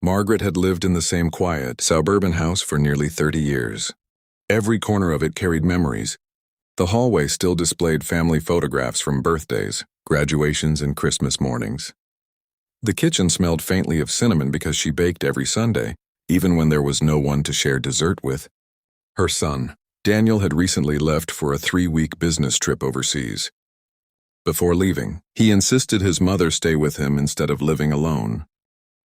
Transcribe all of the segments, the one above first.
Margaret had lived in the same quiet, suburban house for nearly 30 years. Every corner of it carried memories. The hallway still displayed family photographs from birthdays, graduations, and Christmas mornings. The kitchen smelled faintly of cinnamon because she baked every Sunday, even when there was no one to share dessert with. Her son, Daniel, had recently left for a 3-week business trip overseas. Before leaving, he insisted his mother stay with him instead of living alone.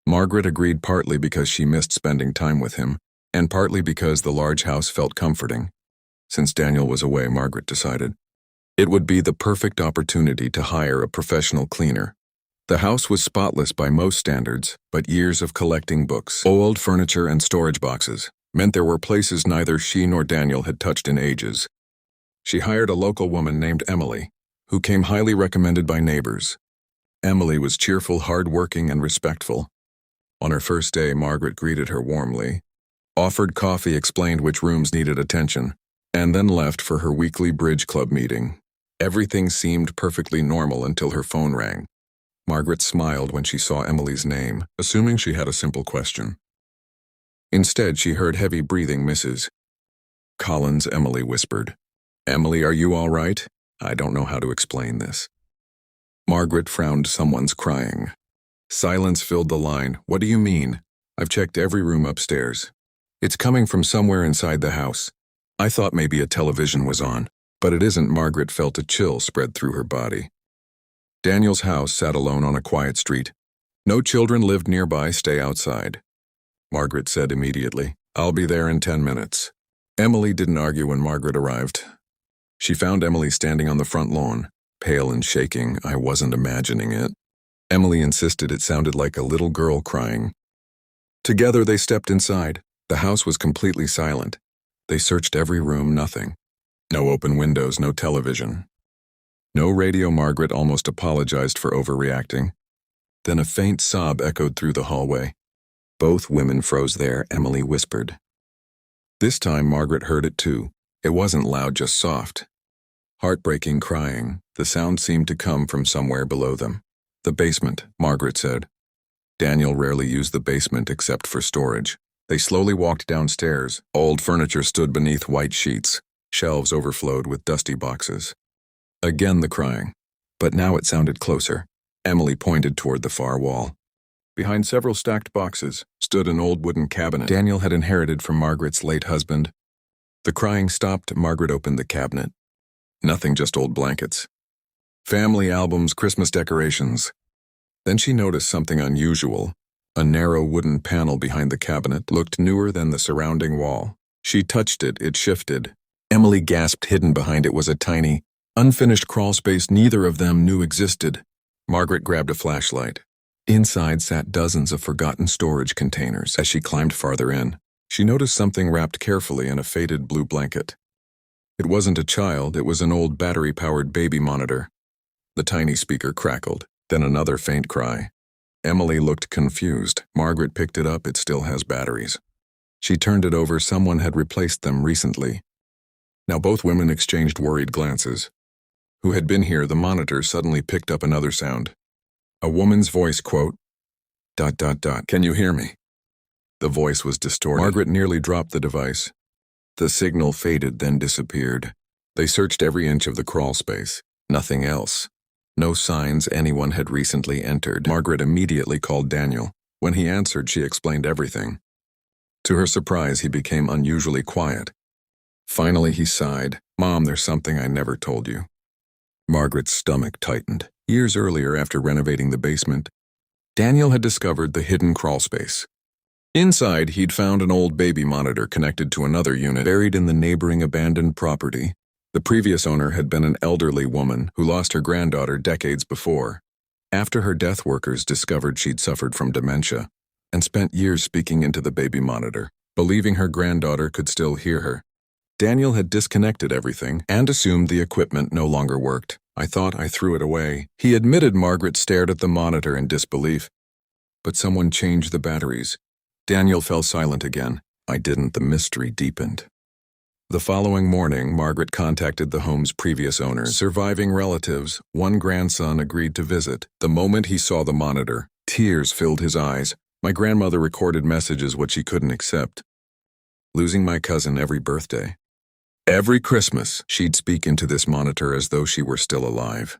Margaret agreed, partly because she missed spending time with him, and partly because the large house felt comforting. Since Daniel was away, Margaret decided it would be the perfect opportunity to hire a professional cleaner. The house was spotless by most standards, but years of collecting books, old furniture, and storage boxes meant there were places neither she nor Daniel had touched in ages. She hired a local woman named Emily, who came highly recommended by neighbors. Emily was cheerful, hard-working, and respectful. On her first day, Margaret greeted her warmly, offered coffee, explained which rooms needed attention, and then left for her weekly bridge club meeting. Everything seemed perfectly normal until her phone rang. Margaret smiled when she saw Emily's name, assuming she had a simple question. Instead, she heard heavy breathing. "Mrs. Collins," Emily whispered. "Emily, are you all right? I don't know how to explain this." Margaret frowned. "Someone's crying." Silence filled the line. "What do you mean? I've checked every room upstairs. It's coming from somewhere inside the house. I thought maybe a television was on, but it isn't." Margaret felt a chill spread through her body. Daniel's house sat alone on a quiet street. No children lived nearby. "Stay outside," Margaret said immediately. "I'll be there in 10 minutes. Emily didn't argue when Margaret arrived. She found Emily standing on the front lawn, pale and shaking. "I wasn't imagining it." Emily insisted. It sounded like a little girl crying. Together they stepped inside. The house was completely silent. They searched every room. Nothing. No open windows, no television, no radio. Margaret almost apologized for overreacting. Then a faint sob echoed through the hallway. Both women froze there, Emily whispered. This time Margaret heard it too. It wasn't loud, just soft. Heartbreaking crying. The sound seemed to come from somewhere below them. "The basement," Margaret said. Daniel rarely used the basement except for storage. They slowly walked downstairs. Old furniture stood beneath white sheets. Shelves overflowed with dusty boxes. Again the crying, but now it sounded closer. Emily pointed toward the far wall. Behind several stacked boxes stood an old wooden cabinet Daniel had inherited from Margaret's late husband. The crying stopped. Margaret opened the cabinet. Nothing, just old blankets, family albums, Christmas decorations. Then she noticed something unusual. A narrow wooden panel behind the cabinet looked newer than the surrounding wall. She touched it. It shifted. Emily gasped. Hidden behind it was a tiny, unfinished crawlspace neither of them knew existed. Margaret grabbed a flashlight. Inside sat dozens of forgotten storage containers. As she climbed farther in, she noticed something wrapped carefully in a faded blue blanket. It wasn't a child, it was an old battery-powered baby monitor. The tiny speaker crackled, then another faint cry. Emily looked confused. Margaret picked it up. "It still has batteries." She turned it over. Someone had replaced them recently. Now both women exchanged worried glances. Who had been here? The monitor suddenly picked up another sound. A woman's voice, quote, ... "Can you hear me?" The voice was distorted. Margaret nearly dropped the device. The signal faded, then disappeared. They searched every inch of the crawl space. Nothing else. No signs anyone had recently entered. Margaret immediately called Daniel. When he answered, she explained everything. To her surprise, he became unusually quiet. Finally, he sighed. "Mom, there's something I never told you." Margaret's stomach tightened. Years earlier, after renovating the basement, Daniel had discovered the hidden crawlspace. Inside, he'd found an old baby monitor connected to another unit buried in the neighboring abandoned property. The previous owner had been an elderly woman who lost her granddaughter decades before. After her death, workers discovered she'd suffered from dementia and spent years speaking into the baby monitor, believing her granddaughter could still hear her. Daniel had disconnected everything and assumed the equipment no longer worked. "I thought I threw it away," he admitted. Margaret stared at the monitor in disbelief. "But someone changed the batteries." Daniel fell silent again. "I didn't." The mystery deepened. The following morning, Margaret contacted the home's previous owners. Surviving relatives, one grandson agreed to visit. The moment he saw the monitor, tears filled his eyes. My grandmother recorded messages what she couldn't accept. Losing my cousin every birthday. Every Christmas, she'd speak into this monitor as though she were still alive.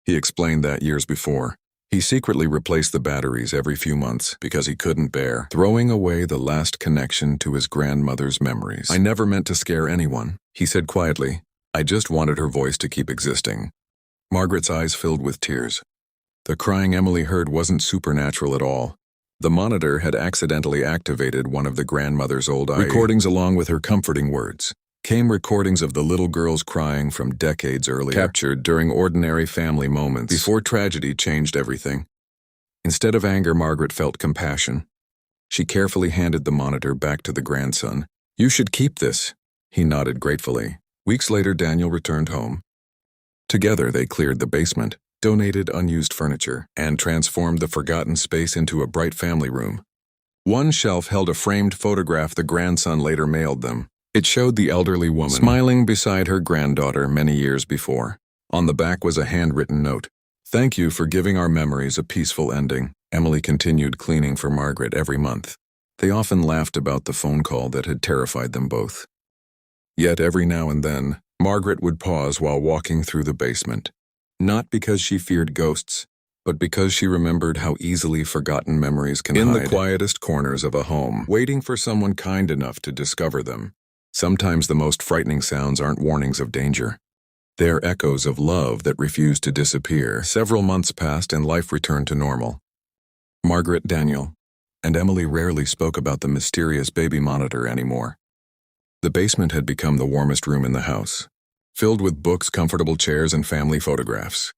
He explained that years before, he secretly replaced the batteries every few months because he couldn't bear throwing away the last connection to his grandmother's memories. I never meant to scare anyone, he said quietly. I just wanted her voice to keep existing. Margaret's eyes filled with tears. The crying Emily heard wasn't supernatural at all. The monitor had accidentally activated one of the grandmother's old recordings along with her comforting words. Came recordings of the little girls crying from decades earlier, captured during ordinary family moments before tragedy changed everything. Instead of anger, Margaret felt compassion. She carefully handed the monitor back to the grandson. You should keep this. He nodded gratefully. Weeks later, Daniel returned home. Together, they cleared the basement, donated unused furniture, and transformed the forgotten space into a bright family room. One shelf held a framed photograph the grandson later mailed them. It showed the elderly woman smiling beside her granddaughter many years before. On the back was a handwritten note. Thank you for giving our memories a peaceful ending. Emily continued cleaning for Margaret every month. They often laughed about the phone call that had terrified them both. Yet every now and then, Margaret would pause while walking through the basement. Not because she feared ghosts, but because she remembered how easily forgotten memories can hide in the quietest corners of a home, waiting for someone kind enough to discover them. Sometimes the most frightening sounds aren't warnings of danger. They're echoes of love that refuse to disappear. Several months passed and life returned to normal. Margaret, Daniel, and Emily rarely spoke about the mysterious baby monitor anymore. The basement had become the warmest room in the house, filled with books, comfortable chairs, and family photographs.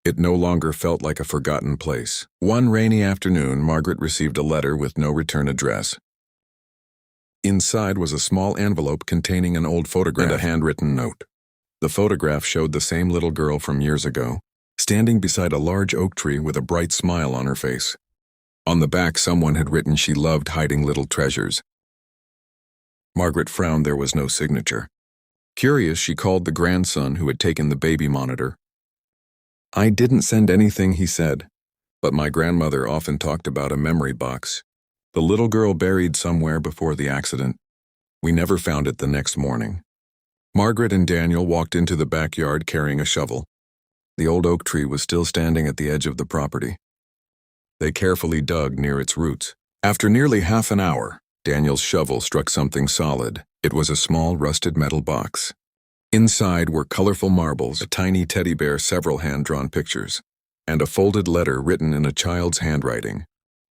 It no longer felt like a forgotten place. One rainy afternoon, Margaret received a letter with no return address. Inside was a small envelope containing an old photograph and a handwritten note. The photograph showed the same little girl from years ago, standing beside a large oak tree with a bright smile on her face. On the back, someone had written she loved hiding little treasures. Margaret frowned. There was no signature. Curious, she called the grandson who had taken the baby monitor. I didn't send anything, he said, but my grandmother often talked about a memory box. The little girl buried somewhere before the accident. We never found it the next morning. Margaret and Daniel walked into the backyard carrying a shovel. The old oak tree was still standing at the edge of the property. They carefully dug near its roots. After nearly half an hour, Daniel's shovel struck something solid. It was a small rusted metal box. Inside were colorful marbles, a tiny teddy bear, several hand-drawn pictures, and a folded letter written in a child's handwriting.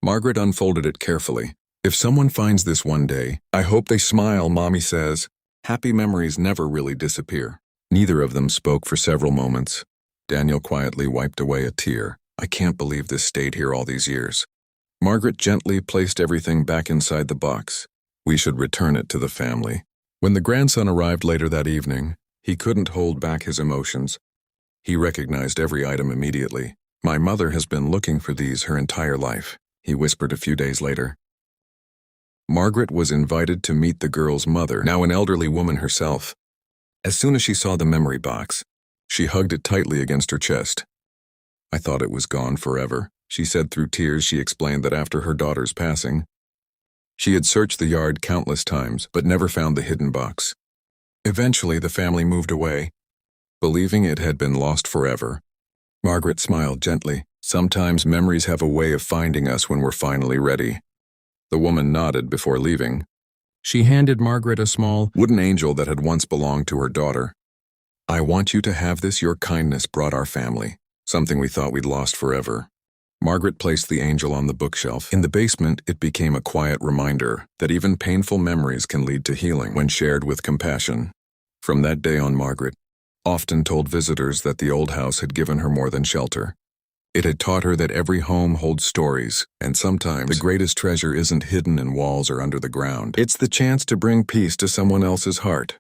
Margaret unfolded it carefully. If someone finds this one day, I hope they smile, Mommy says. Happy memories never really disappear. Neither of them spoke for several moments. Daniel quietly wiped away a tear. I can't believe this stayed here all these years. Margaret gently placed everything back inside the box. We should return it to the family. When the grandson arrived later that evening, he couldn't hold back his emotions. He recognized every item immediately. My mother has been looking for these her entire life, he whispered a few days later. Margaret was invited to meet the girl's mother, now an elderly woman herself. As soon as she saw the memory box, she hugged it tightly against her chest. I thought it was gone forever, she said through tears. She explained that after her daughter's passing, she had searched the yard countless times but never found the hidden box. Eventually, the family moved away, believing it had been lost forever. Margaret smiled gently. Sometimes memories have a way of finding us when we're finally ready. The woman nodded before leaving. She handed Margaret a small wooden angel that had once belonged to her daughter. I want you to have this. Your kindness brought our family something we thought we'd lost forever. Margaret placed the angel on the bookshelf. In the basement, it became a quiet reminder that even painful memories can lead to healing when shared with compassion. From that day on, Margaret often told visitors that the old house had given her more than shelter. It had taught her that every home holds stories, and sometimes the greatest treasure isn't hidden in walls or under the ground. It's the chance to bring peace to someone else's heart.